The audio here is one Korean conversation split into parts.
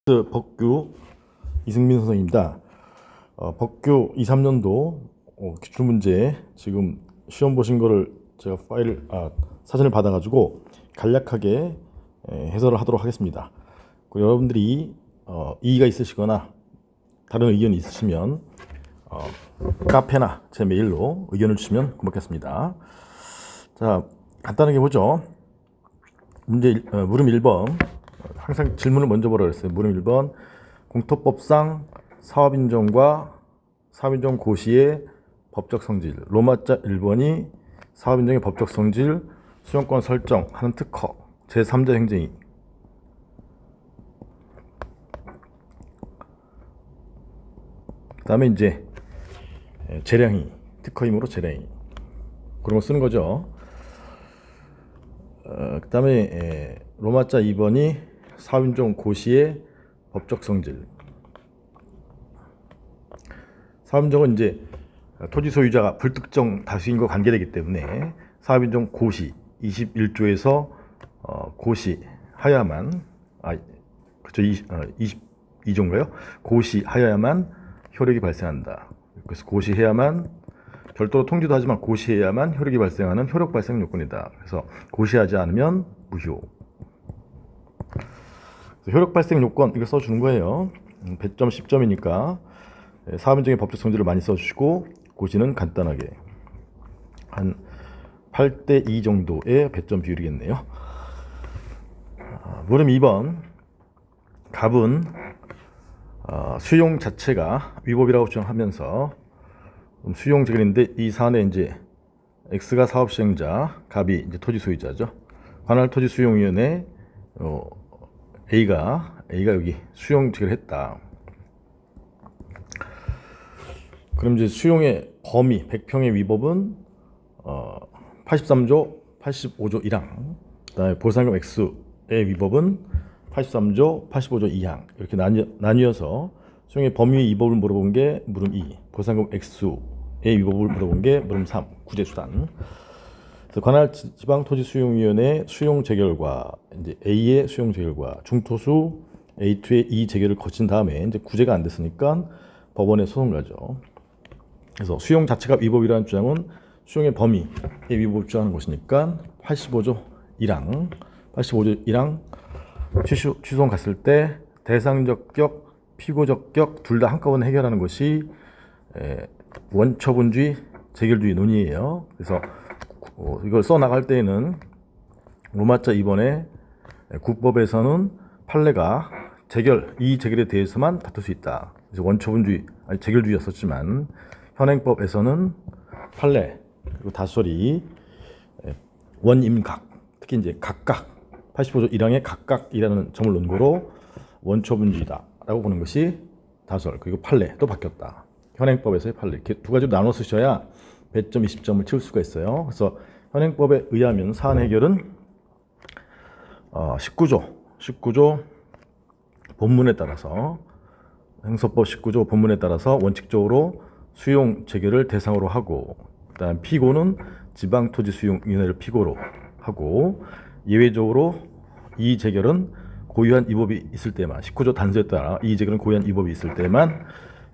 법규 이승민 선생입니다. 법규 23년도 기출문제 지금 시험 보신 거를 제가 사진을 받아가지고 간략하게 해설을 하도록 하겠습니다. 여러분들이 이의가 있으시거나 다른 의견이 있으시면 카페나 제 메일로 의견을 주시면 고맙겠습니다. 자, 간단하게 보죠. 문제 물음 1번. 항상 질문을 먼저 보라 그랬어요. 물음 1번. 공토법상 사업인정과 사업인정 고시의 법적 성질. 로마자 1번이 사업인정의 법적 성질 수용권 설정하는 특허 제3자 행정위. 그 다음에 이제 재량이 특허이므로 재량이 그런 거 쓰는 거죠. 그 다음에 로마자 2번이 사업인정 고시의 법적 성질. 사업인정은 이제 토지 소유자가 불특정 다수인과 관계되기 때문에 사업인정 고시 21조에서 고시하여야만 그렇죠. 22조인가요? 고시하여야만 효력이 발생한다. 그래서 고시해야만 별도로 통지도 하지만 고시해야만 효력이 발생하는 효력 발생 요건이다. 그래서 고시하지 않으면 무효. 효력 발생 요건 이걸 써주는 거예요. 100점 10점이니까 사업인정의 법적 성질을 많이 써주시고 고시는 간단하게 한 8대2 정도의 100점 비율이겠네요. 물음 2번. 갑은 수용 자체가 위법이라고 주장하면서 수용 재결인데 이 사안에 이제 X가 사업 시행자, 갑이 이제 토지 소유자죠. 관할 토지 수용위원회 A가 여기 수용 재결했다. 그럼 이제 수용의 범위 100평의 위법은 83조 85조 1항, 그다음에 보상금 X의 위법은 83조 85조 2항 이렇게 나뉘어서 수용의 범위 위법을 물어본 게 물음 2, 보상금 X의 위법을 물어본 게 물음 3, 구제수단. 그래서 관할 지방토지수용위원회 수용 재결과 이제 A의 수용 재결과 중토수 A2의 이 재결을 거친 다음에 이제 구제가 안 됐으니까 법원에 소송 가죠. 그래서 수용 자체가 위법이라는 주장은 수용의 범위의 위법을 주장하는 것이니까 85조 1항, 85조 1항 취소원 갔을 때 대상적격, 피고적격 둘 다 한꺼번에 해결하는 것이 원처분주의, 재결주의 논의예요. 그래서 이걸 써나갈 때에는 로마자 2번에 국법에서는 판례가 이 재결에 대해서만 다툴 수 있다. 그래서 원처분주의, 재결주의였었지만 현행법에서는 판례 그리고 다소리, 원임각, 특히 이제 각각 85조 1항의 각각이라는 점을 논거로 원처분주의다라고 보는 것이 다설 그리고 판례도 바뀌었다. 현행법에서의 판례 이렇게 두 가지로 나눠 쓰셔야 100점 20점을 채울 수가 있어요. 그래서 현행법에 의하면 사안 해결은 19조 본문에 따라서 행서법 19조 본문에 따라서 원칙적으로 수용 재결을 대상으로 하고, 그다음 피고는 지방토지수용위원회를 피고로 하고, 예외적으로 이 재결은 고유한 위법이 있을 때만 19조 단서에 따라 이 재결은 고유한 위법이 있을 때만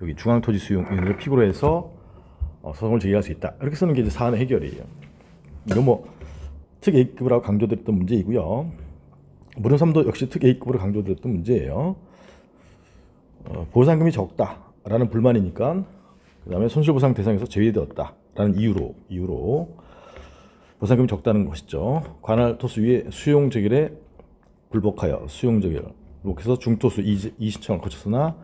여기 중앙토지수용위원회를 피고로 해서 소송을 제기할 수 있다. 이렇게 쓰는 게 이제 사안의 해결이에요. 이거 특 A급이라고 강조드렸던 문제이고요. 물음 3도 역시 특 A급으로 강조드렸던 문제예요. 보상금이 적다라는 불만이니까 그 다음에 손실보상 대상에서 제외되었다라는 이유로 보상금이 적다는 것이죠. 관할 토수위의 수용 재결에 불복하여 수용 재결 불복해서 중토수 이의신청을 거쳤으나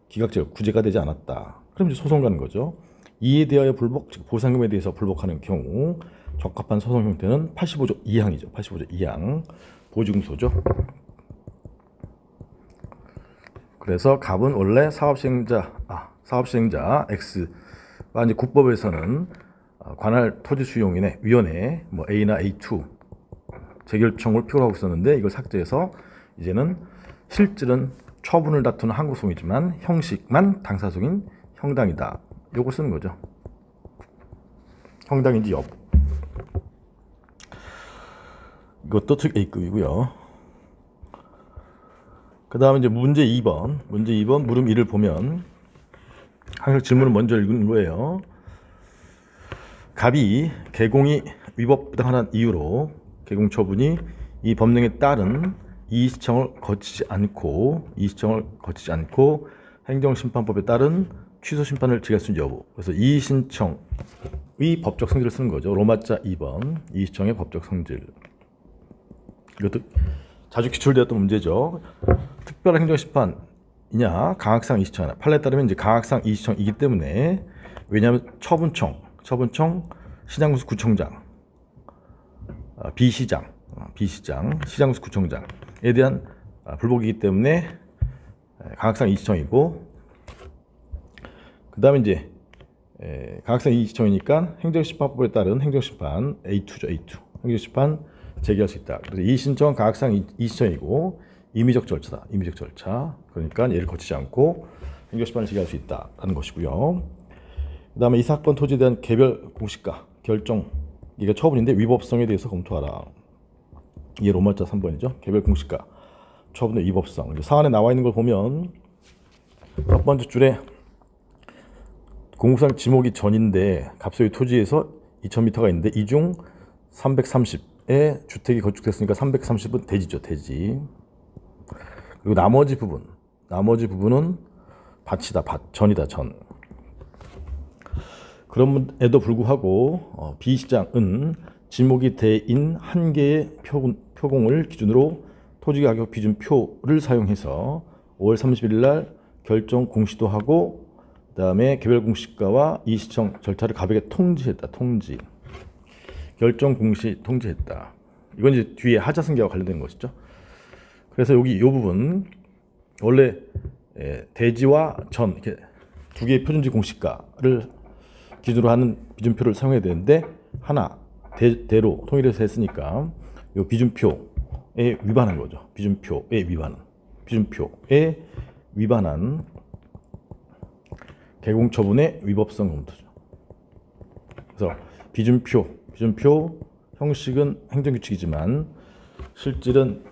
기각재결 구제가 되지 않았다. 그럼 이제 소송 가는 거죠. 이에 대하여 불복, 즉 보상금에 대해서 불복하는 경우 적합한 소송 형태는 85조 2항이죠. 85조 2항 보증소죠. 그래서 갑은 원래 사업시행자 X가 이제 국법에서는 관할 토지수용위원회 A나 A2 재결청을 필요로 하고 있었는데 이걸 삭제해서 이제는 실질은 처분을 다투는 항고소송이지만 형식만 당사소인 형당이다. 요거 쓰는 거죠. 형당인지 여부. 이것도 특 A급이고요. 그 다음에 이제 문제 2번 물음 2를 보면 항상 질문을 먼저 읽는 거예요. 갑이 개공이 위법부당한 이유로 개공 처분이 이 법령에 따른 이의시청을 거치지 않고 행정심판법에 따른 취소심판을 제기할 수 있는 여부. 그래서 이의신청의 법적 성질을 쓰는 거죠. 로마자 2번 이의신청의 법적 성질. 이것도 자주 기출되었던 문제죠. 특별한 행정심판이냐 강학상 이의신청이냐. 판례에 따르면 이제 강학상 이의신청이기 때문에, 왜냐하면 처분청 시장군수 구청장, 비시장, 시장군수 구청장에 대한 불복이기 때문에 강학상 이의신청이고, 그 다음에 이제 강학상 이의신청이니까 행정심판법에 따른 행정심판 A2죠. A2 행정심판 제기할 수 있다. 그래서 이의신청은 강학상 이의신청이고 임의적 절차. 그러니까 얘를 거치지 않고 행정심판을 제기할 수 있다라는 것이고요. 그 다음에 이 사건 토지에 대한 개별 공시가 결정, 이게 처분인데 위법성에 대해서 검토하라. 이게 로마자 3번이죠. 개별 공시가 처분의 위법성. 사안에 나와 있는 걸 보면 첫 번째 줄에 공구상 지목이 전인데 갑소유 토지에서 2000m가 있는데 이 중 330에 주택이 건축됐으니까 330은 대지죠. 대지. 그리고 나머지 부분은 밭이다. 전이다. 전. 그럼에도 불구하고 비시장은 지목이 대인 한 개의 표공을 기준으로 토지가격 비준표를 사용해서 5월 30일 날 결정 공시도 하고, 그 다음에 개별 공시가와 이의신청 절차를 갑에게 통지했다. 결정 공시 통지했다. 이건 이제 뒤에 하자승계와 관련된 것이죠. 그래서 여기 이 부분 원래 대지와 전 이렇게 두 개의 표준지 공시가를 기준으로 하는 비준표를 사용해야 되는데 하나 대로 통일해서 했으니까 이 비준표에 위반한 거죠. 비준표에 위반한 개공처분의 위법성 검토죠. 그래서 비준표 형식은 행정규칙이지만 실질은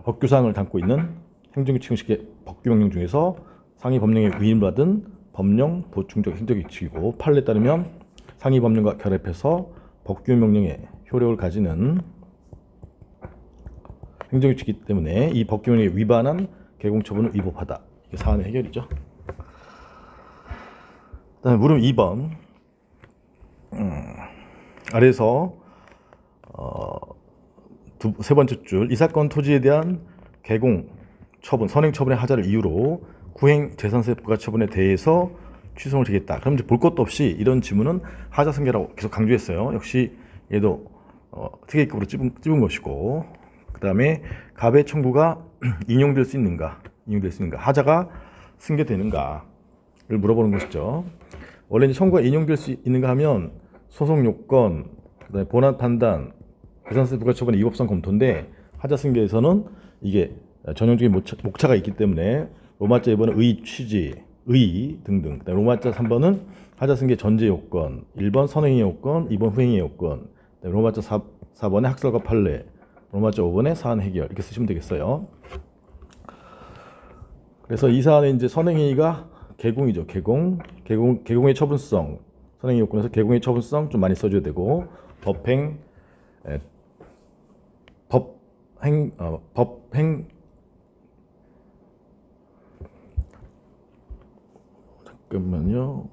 법규사항을 담고 있는 행정규칙 형식의 법규명령 중에서 상위 법령에 위임받은 법령 보충적 행정규칙이고, 판례에 따르면 상위 법령과 결합해서 법규명령의 효력을 가지는 행정규칙이기 때문에 이 법규명령에 위반한 개공처분은 위법하다. 이게 사안의 해결이죠. 그다음에 물음 2번 아래에서 세 번째 줄, 이 사건 토지에 대한 개공 처분, 선행 처분의 하자를 이유로 구행 재산세 부과처분에 대해서 취소를 제기했다. 그럼 이제 볼 것도 없이 이런 지문은 하자승계라고 계속 강조했어요. 역시 얘도 특혜급으로 찝은 것이고, 그 다음에 갑의 청구가 인용될 수 있는가, 하자가 승계되는가를 물어보는 것이죠. 원래 이제 청구가 인용될 수 있는가 하면 소송 요건, 그다음에 본안 판단, 재산세 부과처분의 위법성 검토인데, 하자승계에서는 이게 전형적인 목차가 있기 때문에 로마자 2번은 의, 취지, 의 등등. 로마자 3번은 하자승계 전제 요건, 1번 선행의 요건, 2번 후행의 요건, 로마자 4번에 학설과 판례, 로마자 5번에 사안 해결, 이렇게 쓰시면 되겠어요. 그래서 이 사안에 이제 선행의가 개공이죠. 개공의 처분성, 선행의 요건에서 개공의 처분성 좀 많이 써줘야 되고, 법행 잠깐만요.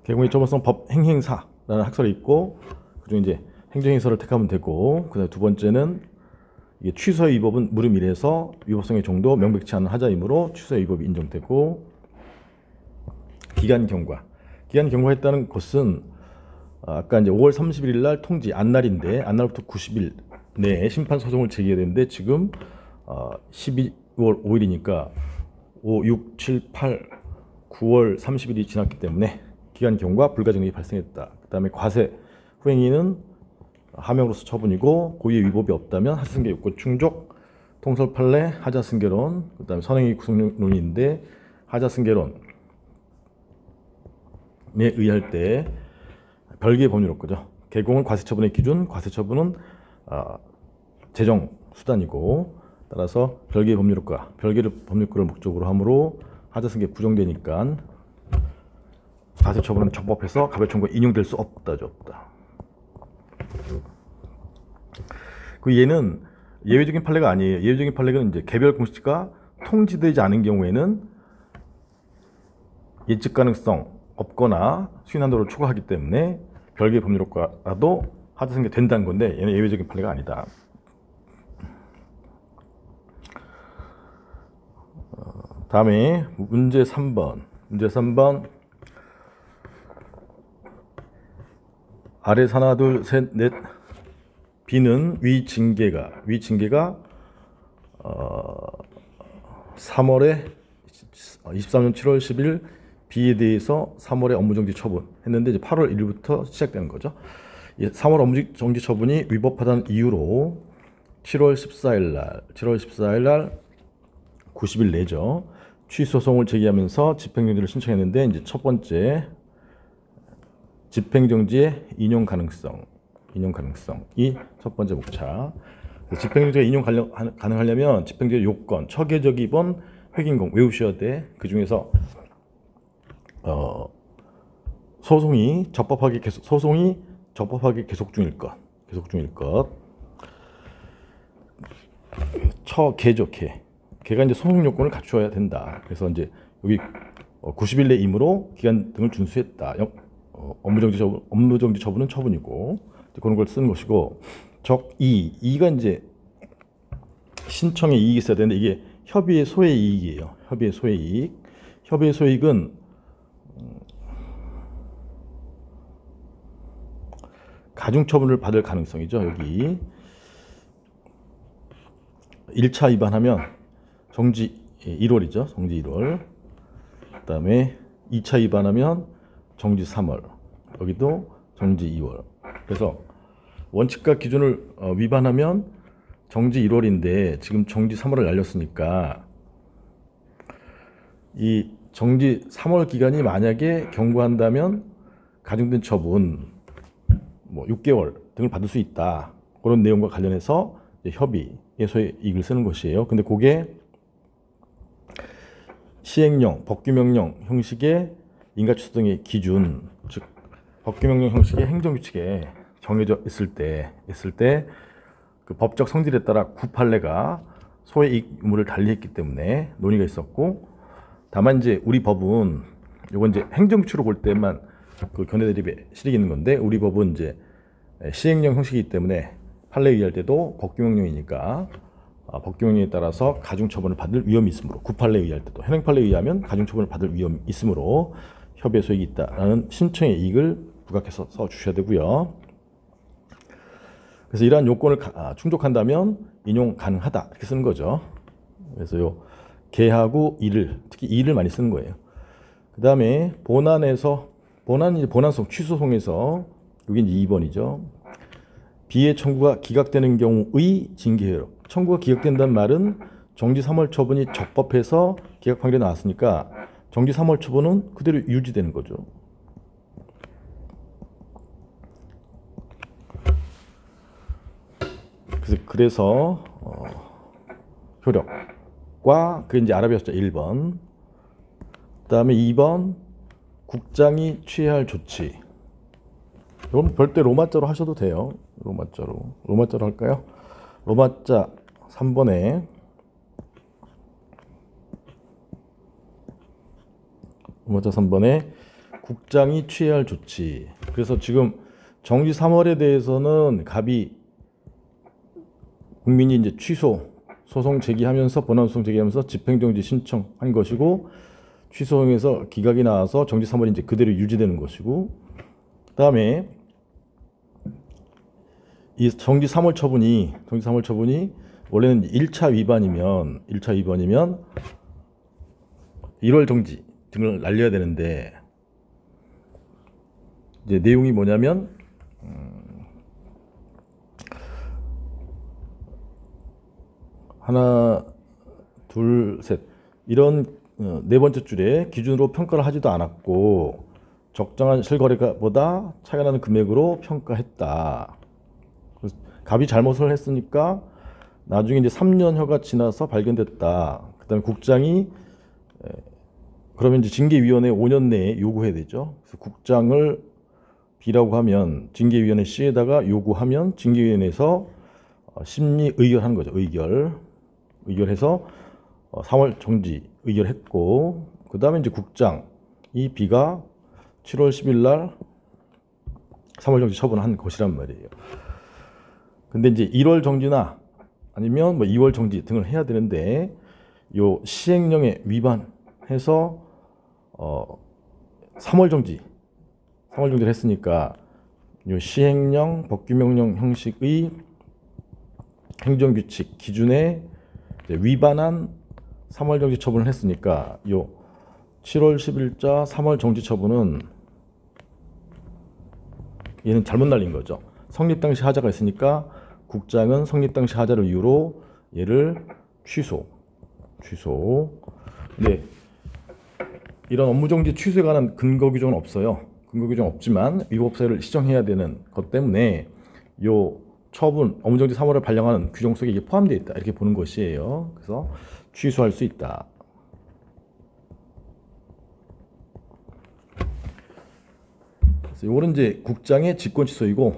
개공의 처분성 법행행사라는 학설이 있고, 그중에 이제 행정행사를 택하면 되고, 그다음에 두 번째는 이게 취소의 위법은 물음 1에서 위법성의 정도 명백치 않은 하자이므로 취소의 위법이 인정되고, 기간 경과했다는 것은 아까 이제 5월 31일 날 통지 안날인데, 안날부터 90일 내에 심판 소송을 제기해야 되는데 지금 12월 5일이니까 5, 6, 7, 8, 9월 30일이 지났기 때문에 기간 경과 불가증력이 발생했다. 그 다음에 과세 후행위는 하명으로서 처분이고, 고의의 위법이 없다면 하자승계 요건 충족, 통설 판례, 하자승계론, 그 다음에 선행위 구속론인데 하자승계론에 의할 때 별개의 법률 없고죠. 개공은 과세처분의 기준, 과세처분은 재정 수단이고, 따라서 별개의 법률효과, 별개의 법률효과를 목적으로 하므로 하자승계 부정되니까 가세처분은 적법해서 가별청구가 인용될 수 없다죠. 없다. 그 얘는 예외적인 판례가 아니에요. 예외적인 판례는 이제 개별 공시가 통지되지 않은 경우에는 예측 가능성 없거나 수인 한도를 초과하기 때문에 별개의 법률 효과라도 하자승계 된다는 건데, 얘는 예외적인 판례가 아니다. 다음에 문제 3번. 문제 3번. 아래서 하나, 둘, 셋, 넷. B는 위 징계가 3월에 23년 7월 10일 B에 대해서 3월에 업무정지 처분 했는데, 이제 8월 1일부터 시작되는 거죠. 3월 업무정지 처분이 위법하다는 이유로 7월 14일 날 90일 내죠. 취소소송을 제기하면서 집행정지를 신청했는데, 이제 첫 번째 집행정지의 인용 가능성이 첫 번째 목차. 집행정지가 인용 가능하려면 집행정지 요건, 처계적 입원, 획인공 외우셔야 돼. 그 중에서 소송이 적법하게 계속 중일 것. 처계죠, 걔가 이제 소송 요건을 갖추어야 된다. 그래서 이제 여기 90일 내 임으로 기간 등을 준수했다. 업무정지 처분은 처분이고, 그런 걸 쓰는 것이고, 적이가 이제 신청의 이익이 있어야 되는데, 이게 협의의 소의 이익이에요. 협의의 소이익은 가중처분을 받을 가능성이죠. 여기 1차 위반하면 정지 1월이죠. 정지 1월. 그 다음에 2차 위반하면 정지 3월. 여기도 정지 2월. 그래서 원칙과 기준을 위반하면 정지 1월인데 지금 정지 3월을 날렸으니까, 이 정지 3월 기간이 만약에 경과한다면 가중된 처분 6개월 등을 받을 수 있다. 그런 내용과 관련해서 협의에서의 이익을 쓰는 것이에요. 근데 그게 시행령, 법규명령 형식의 인가취소 등의 기준, 즉 법규명령 형식의 행정규칙에 정해져 있을 때 그 법적 성질에 따라 구판례가 소의 이익 의무를 달리했기 때문에 논의가 있었고, 다만 이제 우리 법은 이건 이제 행정규칙으로 볼 때만 그 견해 대립에 실익이 있는 건데, 우리 법은 이제 시행령 형식이기 때문에 판례 의의할 때도 법규명령이니까 법규명령에 따라서 가중처분을 받을 위험이 있으므로, 구판례 의의할 때도 현행판례에 의하면 가중처분을 받을 위험이 있으므로 협의의 소익이 있다라는 신청의 이익을 부각해서 써주셔야 되고요. 그래서 이러한 요건을 충족한다면 인용 가능하다, 이렇게 쓰는 거죠. 그래서 요 계하고 특히 이를 많이 쓰는 거예요. 그 다음에 본안이 이제 본안송 취소송에서 여기 이제 2번이죠. B의 청구가 기각되는 경우의 징계효력. 청구가 기각된다는 말은 정지 3월 처분이 적법해서 기각 판결이 나왔으니까 정지 3월 처분은 그대로 유지되는 거죠. 그래서 효력과 그게 이제 아랍어 숫자 1번. 그다음에 2번 국장이 취해야 할 조치. 이건 별도의 로마자로 하셔도 돼요. 로마자로 할까요? 로마자 3번에 국장이 취해야 할 조치. 그래서 지금 정지 3월에 대해서는 국민이 이제 소송 제기하면서 본안소송 제기하면서 집행정지 신청한 것이고, 취소송에서 기각이 나와서 정지 3월이 이제 그대로 유지되는 것이고, 그다음에 이 정지 3월 처분이 원래는 1차 위반이면 1월 정지 등을 날려야 되는데, 이제 내용이 뭐냐면 하나, 둘, 셋 이런 네 번째 줄에 기준으로 평가를 하지도 않았고 적정한 실거래가보다 차이가 나는 금액으로 평가했다. 갑이 잘못을 했으니까 나중에 이제 3년여가 지나서 발견됐다. 그다음에 국장이 그러면 이제 징계위원회 5년 내에 요구해야 되죠. 그래서 국장을 B라고 하면 징계위원회 C에다가 요구하면 징계위원회에서 심의 의결하는 거죠. 의결해서 3월 정지 의결했고, 그 다음에 이제 국장 이 B가 7월 10일 날 3월 정지 처분한 것이란 말이에요. 근데 이제 1월 정지나 아니면 뭐 2월 정지 등을 해야 되는데, 요 시행령에 위반해서 3월 정지를 했으니까 요 시행령 법규명령 형식의 행정규칙 기준에 위반한 3월 정지 처분을 했으니까 요 7월 10일자 3월 정지 처분은 얘는 잘못 날린 거죠. 성립 당시 하자가 있으니까 국장은 성립 당시 하자를 이유로 얘를 취소. 근데 이런 업무정지 취소에 관한 근거 규정은 없어요. 근거 규정 없지만 위법 사유를 시정해야 되는 것 때문에 요 처분 업무정지 3월을 발령하는 규정 속에 이게 포함되어 있다, 이렇게 보는 것이에요. 그래서 취소할 수 있다. 그래서 요거는 이제 국장의 직권 취소이고,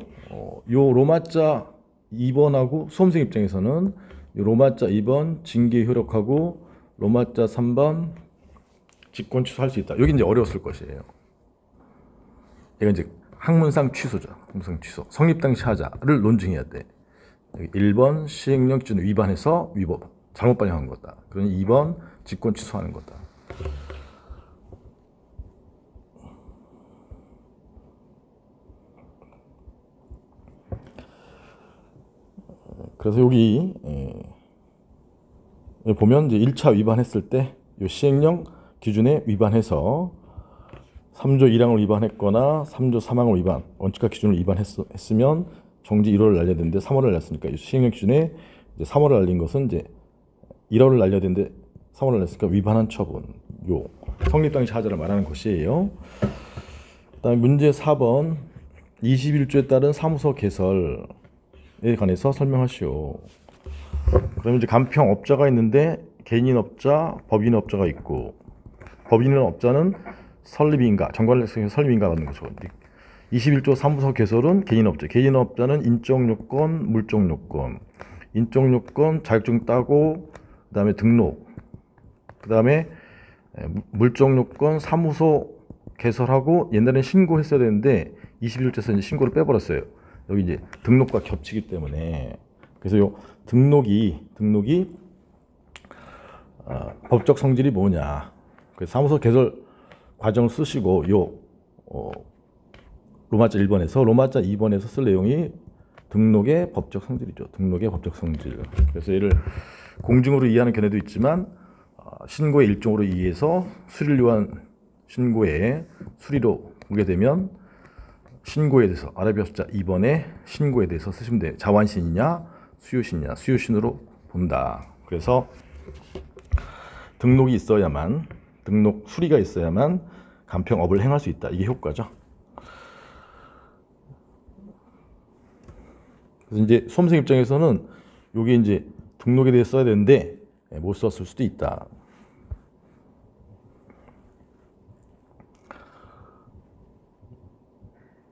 요 로마자 2번하고 수험생 입장에서는 요 로마자 2번 징계 효력하고 로마자 3번 직권 취소할 수 있다. 여기 이제 어려웠을 것이에요. 얘가 이제 학문상 취소죠. 학문상 취소. 성립 당시 하자를 논증해야 돼. 여기 1번 시행령 기준을 위반해서 위법, 잘못 발령한 거다. 그러니 2번 직권 취소하는 거다. 그래서 여기 보면 이제 1차 위반했을 때 이 시행령 기준에 위반해서 3조 1항을 위반했거나 3조 3항을 위반, 원칙과 기준을 위반했으면 정지 1월을 날려야 되는데 3월을 날렸으니까 이 시행령 기준에 이제 3월을 날린 것은 이제 1월을 날려야 되는데 3월을 날렸으니까 위반한 처분. 요 성립 당시 하자를 말하는 것이에요. 그다음에 문제 4번 21조에 따른 사무소 개설에 관해서 설명하시오. 그러면 이제 간평 업자가 있는데 개인인 업자, 법인인 업자가 있고, 법인인 업자는 설립인가, 정관례성의 설립인가 받는 거죠. 21조 사무소 개설은 개인 업자, 개인 업자는 인적 요건, 물적 요건, 인적 요건 자격증 따고, 그다음에 등록, 그다음에 물적 요건 사무소 개설하고, 옛날엔 신고했어야 되는데 21조에서 이제 신고를 빼버렸어요. 여기 이제 등록과 겹치기 때문에. 그래서 요 등록이 법적 성질이 뭐냐. 그래서 사무소 개설 과정을 쓰시고 요 로마자 1번에서 로마자 2번에서 쓸 내용이 등록의 법적 성질이죠. 등록의 법적 성질. 그래서 얘를 공증으로 이해하는 견해도 있지만 신고의 일종으로 이해해서 수리를 요한 신고에 수리로 보게 되면 신고에 대해서 아라비아 숫자 2번에 신고에 대해서 쓰시면 돼요. 자완신이냐 수요신이냐, 수요신으로 본다. 그래서 등록이 있어야만, 등록 수리가 있어야만 간평업을 행할 수 있다. 이게 효과죠. 그래서 이제 수험생 입장에서는 이게 이제 등록에 대해 써야 되는데 못 썼을 수도 있다.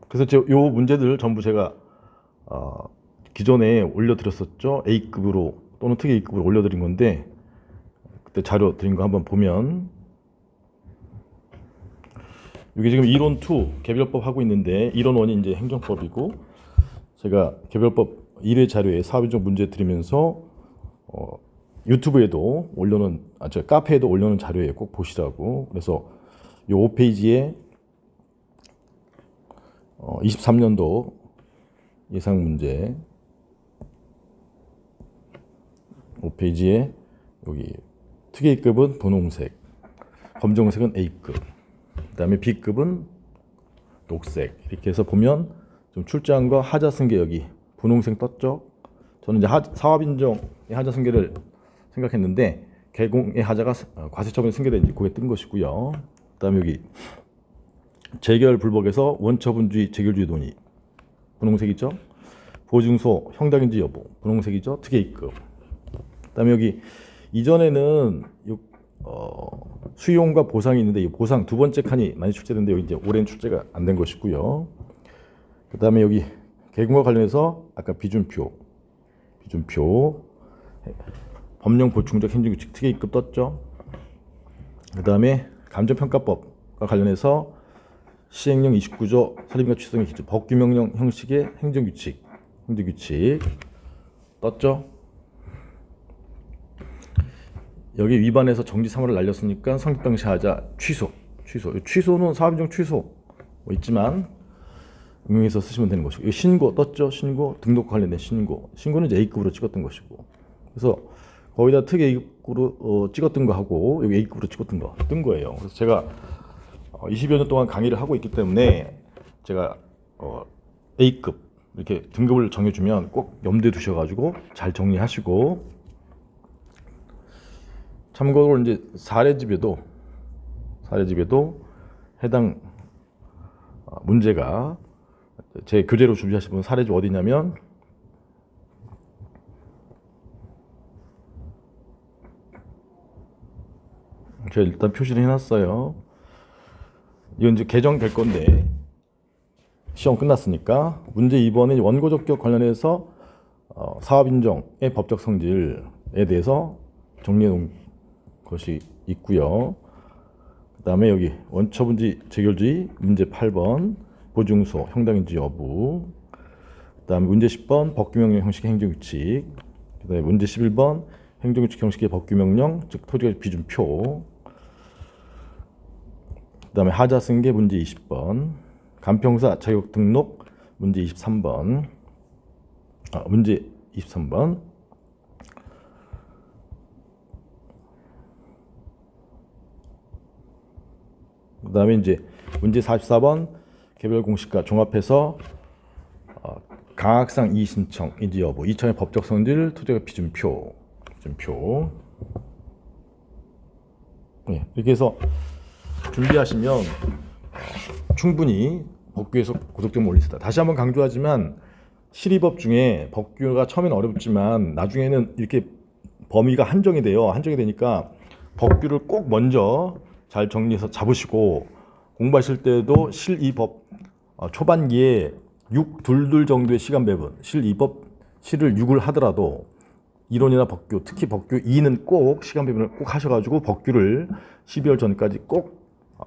그래서 요 문제들 전부 제가 기존에 올려드렸었죠. A급으로 또는 특이 A급으로 올려드린 건데, 그때 자료 드린 거 한번 보면 이게 지금 이론 2 개별법 하고 있는데, 이론 1이 이제 행정법이고, 제가 개별법 1회 자료에 사업인정 문제 드리면서 유튜브에도 올려놓은, 저 카페에도 올려놓은 자료에 꼭 보시라고. 그래서 이 5페이지에 23년도 예상 문제 5페이지에 여기 특이 A급은 분홍색, 검정색은 A급, 그 다음에 B급은 녹색, 이렇게 해서 보면 좀 출제한과 하자 승계 여기 분홍색 떴죠. 저는 이제 사업인정의 하자 승계를 생각했는데 개공의 하자가 과세처분에 승계된지 그게 뜬 것이고요. 그 다음에 여기 재결 불복에서 원처분주의 재결주의 논의 분홍색이죠. 보증서 형당인지 여부, 분홍색이죠. 특혜 입금. 그다음에 여기 이전에는 수용과 보상이 있는데 이 보상 두 번째 칸이 많이 출제되는데 여기 이제 올해는 출제가 안 된 것이고요. 그다음에 여기 개근과 관련해서 아까 비준표, 법령 보충적 행정규칙 특혜 입금 떴죠. 그다음에 감정평가법과 관련해서 시행령 29조 설립과 취소의 기준 법규명령 형식의 행정규칙 떴죠. 여기 위반해서 정지 3월을 날렸으니까 성립 당시 하자 취소는 사업인정 취소 뭐 있지만 응용해서 쓰시면 되는 것이고, 이거 신고 떴죠. 신고 등록 관련된 신고는 이제 A급으로 찍었던 것이고, 그래서 거기다 특 A급으로 찍었던 거 하고 여기 A급으로 찍었던 거 뜬 거예요. 그래서 제가 20여 년 동안 강의를 하고 있기 때문에 제가 A급 이렇게 등급을 정해주면 꼭 염두에 두셔가지고 잘 정리하시고, 참고로 이제 사례집에도 해당 문제가 제 교재로 준비하신 분 사례집 어디냐면 제가 일단 표시를 해놨어요. 이건 이제 개정될 건데 시험 끝났으니까 문제 2번에 원고 적격 관련해서 사업 인정의 법적 성질에 대해서 정리해 놓은 것이 있고요. 그 다음에 여기 원처분지 재결주의 문제 8번 보증서 형당인지 여부, 그 다음에 문제 10번 법규명령 형식의 행정규칙, 그 다음에 문제 11번 행정규칙 형식의 법규명령 즉 토지가 비준표, 그 다음에 하자승계 문제 20번 간평사 자격 등록 문제 23번 그 다음에 이제 문제 44번 개별 공시가 종합해서 강학상 이의신청인지 여부, 이청의 법적 성질 토지가 비준표. 네, 이렇게 해서 준비하시면 충분히 법규에서 고득점 올릴 수 있다. 다시 한번 강조하지만 시리법 중에 법규가 처음에는 어렵지만 나중에는 이렇게 범위가 한정이 되니까 법규를 꼭 먼저 잘 정리해서 잡으시고 공부하실 때도 실2법 초반기에 6, 정도의 시간 배분, 실2법 실을 6을 하더라도 이론이나 법규, 특히 법규 2는 꼭 시간 배분을 꼭 하셔가지고 법규를 12월 전까지 꼭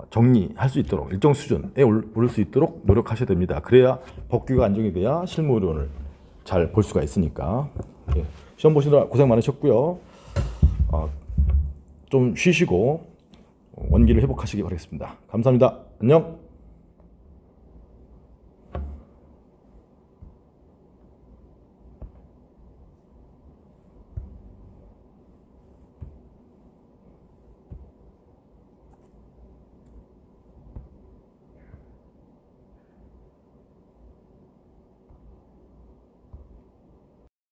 정리할 수 있도록 일정 수준에 오를 수 있도록 노력하셔야 됩니다. 그래야 법규가 안정이 돼야 실무 이론을 잘 볼 수가 있으니까. 예. 시험 보시느라 고생 많으셨고요. 좀 쉬시고 원기를 회복하시기 바라겠습니다. 감사합니다. 안녕.